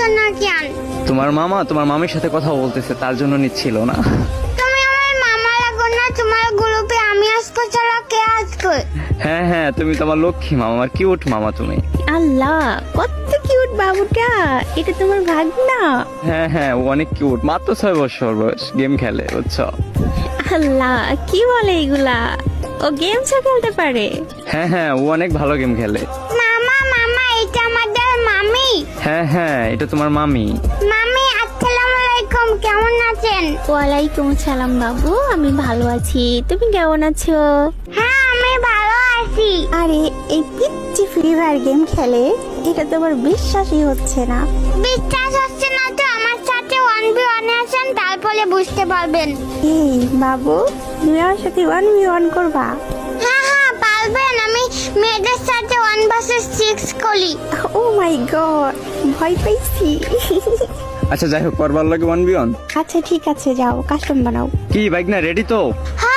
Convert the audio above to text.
নিচ্ছ না কেন? তোমার মামা তোমার মামির সাথে কথা বলতেছে, তার জন্য নিচ্ছিল না। তুমি আমার মামা লাগো না, তোমার গ্রুপে আমি আসবো ছাড়া কে আসবে? হ্যাঁ হ্যাঁ, তুমি তোমার লক্ষ্মী মামা, আমার কিউট মামা তুমি। আল্লাহ, কত কিউট বাবুটা, এটা তোমার ভাগনা? হ্যাঁ হ্যাঁ, ও অনেক কিউট, মাত্র 6 বছর বয়স, গেম খেলে বুঝছো। আল্লাহ, কি বলে এগুলা? ও গেমসও খেলতে পারে? হ্যাঁ হ্যাঁ, ও অনেক ভালো গেম খেলে। মামা মামা, এটা আমাদের মামি। হ্যাঁ হ্যাঁ, এটা তোমার মামি। মামি আসসালামু আলাইকুম, কেমন আছেন? ওয়ালাইকুম সালাম বাবু, আমি ভালো আছি, তুমি কেমন আছো? হ্যাঁ আমি ভালো আছি। আরে এই পিচ্চি ফ্রি ফায়ার গেম খেলে, এটা তোমার বিশ্বাসই হচ্ছে না। বিশ্বাস হচ্ছে না তো আমার সাথে 1v1 আছেন, তারপরে বুঝতে পারবেন। এই বাবু, তুমি আমার সাথে 1v1 করবা? হ্যাঁ হ্যাঁ পারবেন, আমি মেয়েদের সাথে 1 vs 6 করি। ও মাই গড, ভয় পাইছি। আচ্ছা যাই হোক, করবার লাগে 1v1। আচ্ছা ঠিক আছে, যাও কাস্টম বানাও। কি বাইক না রেডি তো? হ্যাঁ